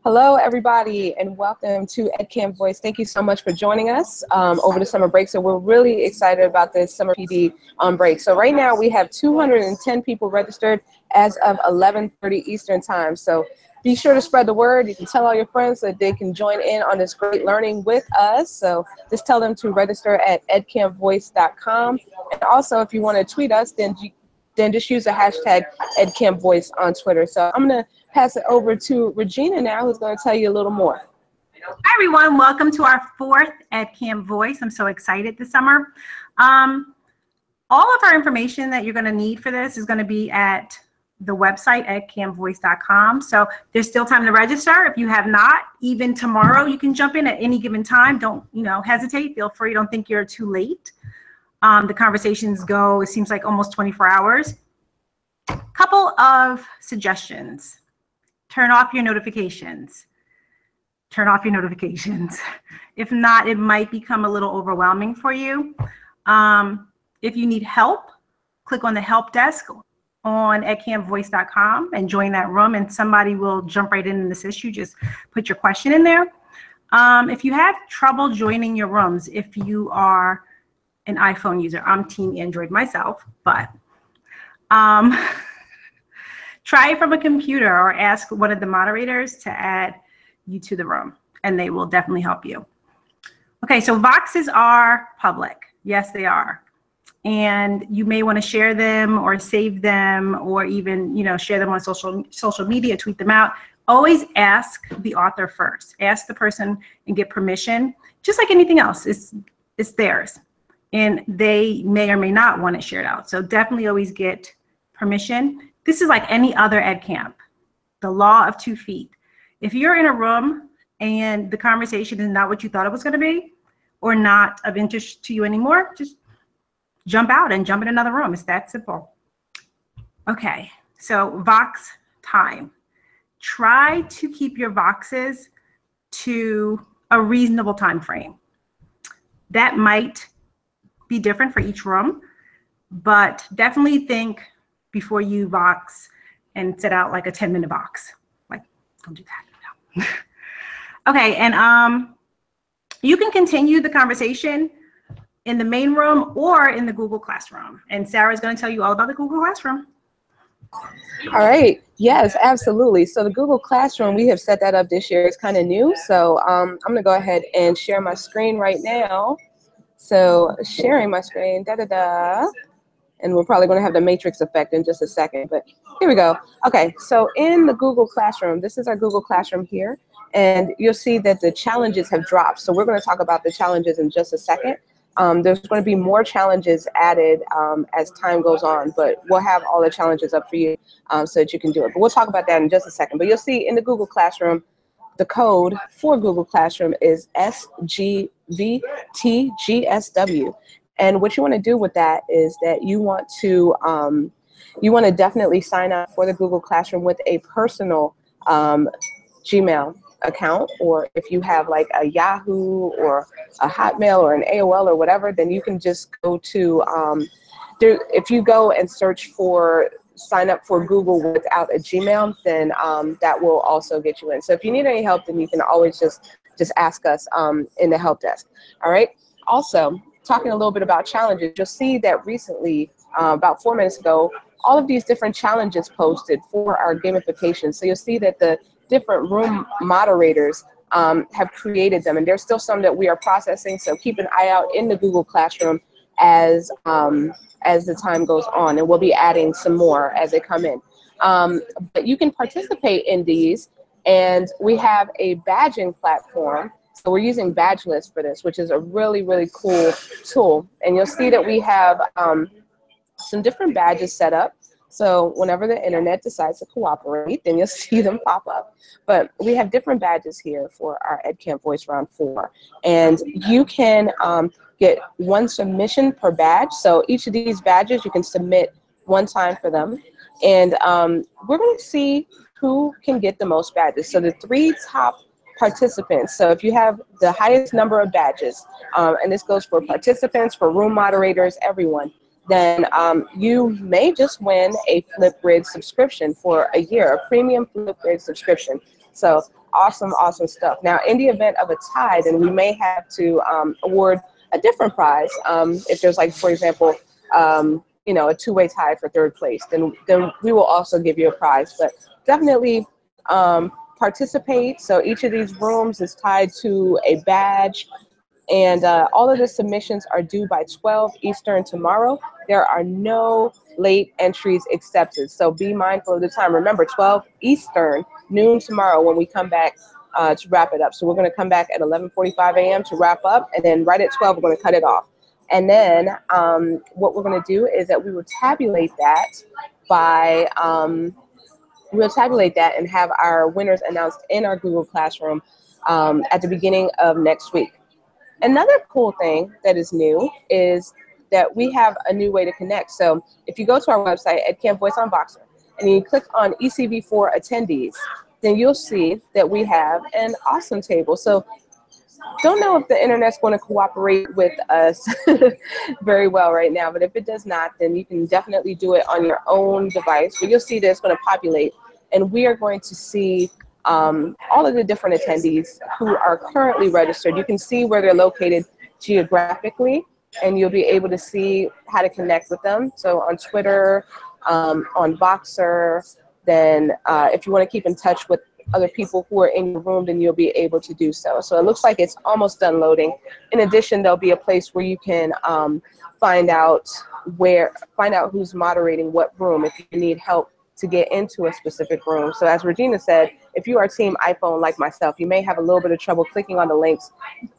Hello, everybody, and welcome to EdCampVoice. Thank you so much for joining us over the summer break. So we're really excited about this summer PD break. So right now we have 210 people registered as of 11:30 Eastern Time. So be sure to spread the word. You can tell all your friends so that they can join in on this great learning with us. So just tell them to register at edcampvoice.com. And also, if you want to tweet us, then just use the hashtag EdCampVoice on Twitter. So I'm going to pass it over to Regina now, who's going to tell you a little more. Hi, everyone. Welcome to our fourth EdCampVoice. I'm so excited this summer. All of our information that you're going to need for this is going to be at the website, edcampvoice.com. So there's still time to register. If you have not, even tomorrow, you can jump in at any given time. Don't, hesitate. Feel free. Don't think you're too late. The conversations go, it seems like almost 24 hours. Couple of suggestions. Turn off your notifications. Turn off your notifications. If not, it might become a little overwhelming for you. If you need help, click on the help desk on edcampvoice.com and join that room, and somebody will jump right in and assist you. Just put your question in there. If you have trouble joining your rooms, if you are an iPhone user, I'm Team Android myself, but try it from a computer or ask one of the moderators to add you to the room, and they will definitely help you. Okay, so Voxes are public. Yes, they are. And you may want to share them or save them, or even, share them on social media, tweet them out. Always ask the author first. Ask the person and get permission. Just like anything else, it's theirs. And they may or may not want it shared out. So definitely always get permission. This is like any other ed camp, the law of 2 feet. If you're in a room and the conversation is not what you thought it was going to be, or not of interest to you anymore, just jump out and jump in another room. It's that simple. Okay, so Vox time. Try to keep your Voxes to a reasonable time frame. That might be different for each room, but definitely think before you Vox and set out like a 10-minute Vox. Like, don't do that. No. Okay, and you can continue the conversation in the main room or in the Google Classroom. And Sarah's going to tell you all about the Google Classroom. All right. Yes, absolutely. So the Google Classroom, we have set that up this year. It's kind of new. So I'm going to go ahead and share my screen right now. So sharing my screen, and we're probably going to have the matrix effect in just a second, but here we go. Okay, so in the Google Classroom, this is our Google Classroom here, and you'll see that the challenges have dropped. So we're going to talk about the challenges in just a second. There's going to be more challenges added as time goes on, but we'll have all the challenges up for you so that you can do it. But we'll talk about that in just a second. But you'll see in the Google Classroom, the code for Google Classroom is SGVTGSW. And what you want to do with that is that you want to definitely sign up for the Google Classroom with a personal Gmail account, or if you have like a Yahoo or a Hotmail or an AOL or whatever, then you can just go to, if you go and search for sign up for Google without a Gmail, then that will also get you in. So if you need any help, then you can always just ask us in the help desk. All right. Also, talking a little bit about challenges, you'll see that recently, about 4 minutes ago, all of these different challenges posted for our gamification. So you'll see that the different room moderators have created them, and there's still some that we are processing. So keep an eye out in the Google Classroom as the time goes on, and we'll be adding some more as they come in. But you can participate in these, and we have a badging platform. So we're using Badgelist for this, which is a really, really cool tool. And you'll see that we have some different badges set up. So whenever the internet decides to cooperate, then you'll see them pop up. But we have different badges here for our EdCampVoice Round 4. And you can get 1 submission per badge. So each of these badges, you can submit 1 time for them. And we're going to see who can get the most badges. So the 3 top participants. So if you have the highest number of badges, and this goes for participants, for room moderators, everyone, then you may just win a Flipgrid subscription for a year, a premium Flipgrid subscription. So awesome, awesome stuff. Now, in the event of a tie, then we may have to award a different prize. If there's, like, for example, you know, a two-way tie for third place, then we will also give you a prize. But definitely participate. So each of these rooms is tied to a badge. And all of the submissions are due by 12 Eastern tomorrow. There are no late entries accepted. So be mindful of the time. Remember, 12 Eastern, noon tomorrow when we come back to wrap it up. So we're going to come back at 11:45 a.m. to wrap up. And then right at 12, we're going to cut it off. And then what we're going to do is that we will tabulate that by, we'll tabulate that and have our winners announced in our Google Classroom at the beginning of next week. Another cool thing that is new is that we have a new way to connect. So if you go to our website, EdCampVoice on Voxer, and you click on ECV for attendees, then you'll see that we have an awesome table. So don't know if the internet's going to cooperate with us very well right now, but if it does not, then you can definitely do it on your own device. But you'll see that it's going to populate, and we are going to see all of the different attendees who are currently registered. You can see where they're located geographically, and you'll be able to see how to connect with them. So on Twitter, on Voxer, then if you want to keep in touch with other people who are in your room, then you'll be able to do so. So it looks like it's almost done loading. In addition, there'll be a place where you can find out who's moderating what room if you need help to get into a specific room. So as Regina said, if you are team iPhone like myself, you may have a little bit of trouble clicking on the links,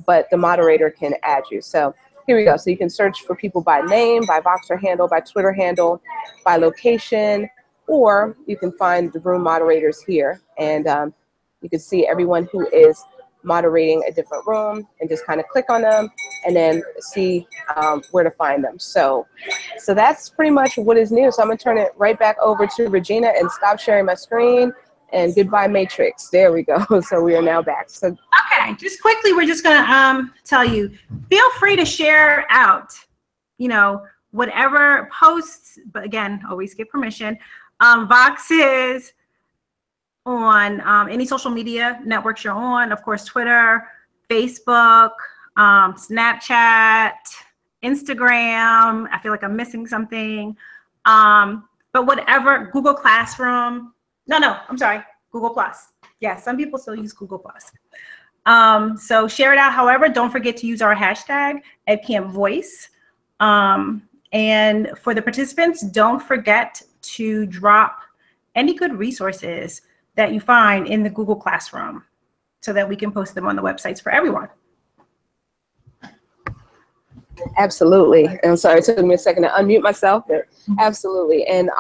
but the moderator can add you. So here we go. So you can search for people by name, by Voxer handle, by Twitter handle, by location, or you can find the room moderators here. And you can see everyone who is moderating a different room and just kind of click on them and then see where to find them. So that's pretty much what is new. So I'm gonna turn it right back over to Regina and stop sharing my screen, and goodbye Matrix. There we go. So we are now back. So okay, just quickly, we're just gonna tell you, feel free to share out, you know, whatever posts, but again, always get permission. Voxes on any social media networks you're on, of course, Twitter, Facebook, Snapchat, Instagram. I feel like I'm missing something. But whatever, Google Classroom. No, I'm sorry, Google Plus. Yeah, some people still use Google Plus. So share it out. However, don't forget to use our hashtag EdCampVoice. And for the participants, don't forget to drop any good resources that you find in the Google Classroom so that we can post them on the websites for everyone. Absolutely. I'm sorry, it took me a second to unmute myself, but absolutely. And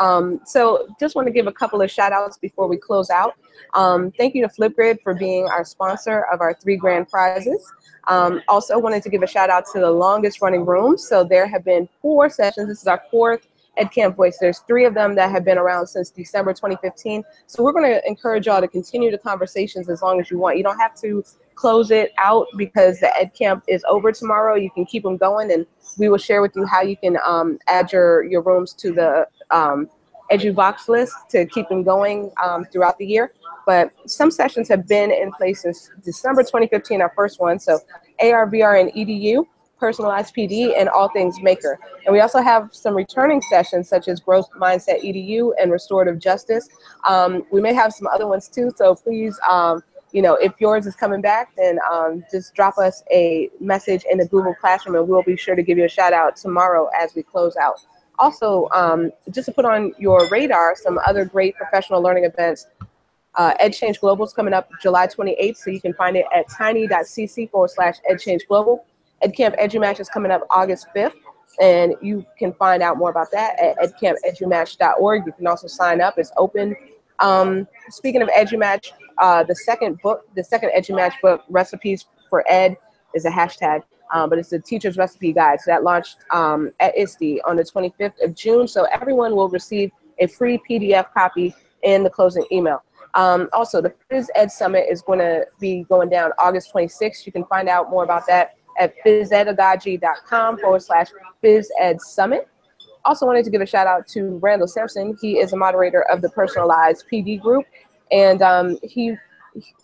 so just want to give a couple of shout outs before we close out. Thank you to Flipgrid for being our sponsor of our 3 grand prizes. Also wanted to give a shout out to the longest running rooms. So there have been 4 sessions. This is our 4th EdCampVoice. There's 3 of them that have been around since December 2015. So we're going to encourage y'all to continue the conversations as long as you want. You don't have to close it out because the EdCamp is over tomorrow. You can keep them going, and we will share with you how you can add your rooms to the EduVox list to keep them going throughout the year. But some sessions have been in place since December 2015, our first one. So AR, VR, and EDU, personalized PD, and all things maker. And we also have some returning sessions such as growth mindset EDU and restorative justice. We may have some other ones too, so please, you know, if yours is coming back, then just drop us a message in the Google Classroom and we'll be sure to give you a shout out tomorrow as we close out. Also, just to put on your radar some other great professional learning events. EdChange Global is coming up July 28th, so you can find it at tiny.cc/EdChange Global. EdCamp EduMatch is coming up August 5th, and you can find out more about that at edcampedumatch.org. You can also sign up. It's open. Speaking of EduMatch, the second EduMatch book, Recipes for Ed, is a hashtag, but it's a teacher's recipe guide. So that launched at ISTE on the 25th of June. So everyone will receive a free PDF copy in the closing email. Also, the Phys Ed Summit is going to be going down August 26th. You can find out more about that at physedagogy.com/Phys Ed Summit. Also wanted to give a shout out to Randall Sampson. He is a moderator of the Personalized PD group, and he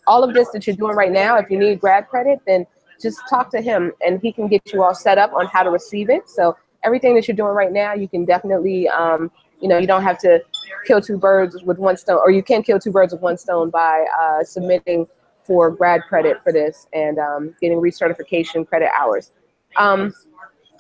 all of this that you're doing right now, if you need grad credit, then just talk to him and he can get you all set up on how to receive it. So everything that you're doing right now, you can definitely, you know, you don't have to kill two birds with one stone, or you can kill two birds with one stone by submitting for grad credit for this and getting recertification credit hours.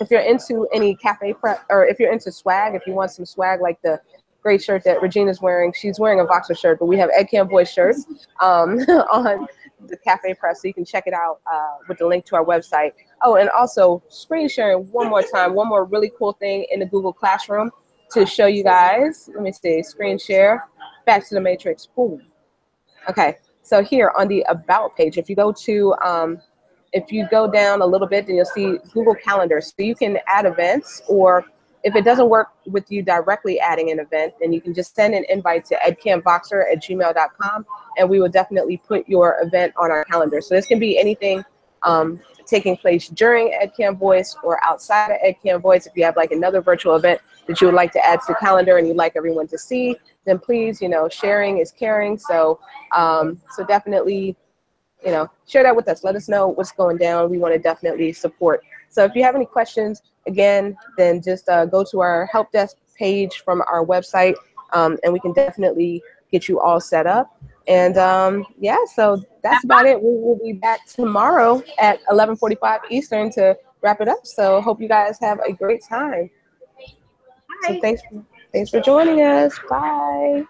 If you're into any cafe prep, or if you're into swag, if you want some swag like the great shirt that Regina's wearing, she's wearing a Voxer shirt, but we have EdCampVoice shirts on the cafe press, so you can check it out with the link to our website. Oh, and also screen sharing one more time, one more really cool thing in the Google Classroom to show you guys. Let me see, screen share, back to the matrix, boom. Okay, so here on the About page, if you go to, if you go down a little bit, then you'll see Google Calendar. So you can add events, or if it doesn't work with you directly adding an event, then you can just send an invite to edcampvoxer@gmail.com, and we will definitely put your event on our calendar. So this can be anything taking place during EdCampVoice or outside of EdCampVoice. If you have like another virtual event that you would like to add to the calendar and you'd like everyone to see, then please, you know, sharing is caring. So, so definitely, you know, share that with us. Let us know what's going down. We want to definitely support. So if you have any questions, again, then just go to our help desk page from our website, and we can definitely get you all set up. And yeah, so that's about it. We will be back tomorrow at 11:45 Eastern to wrap it up. So hope you guys have a great time. Bye. So thanks for joining us. Bye.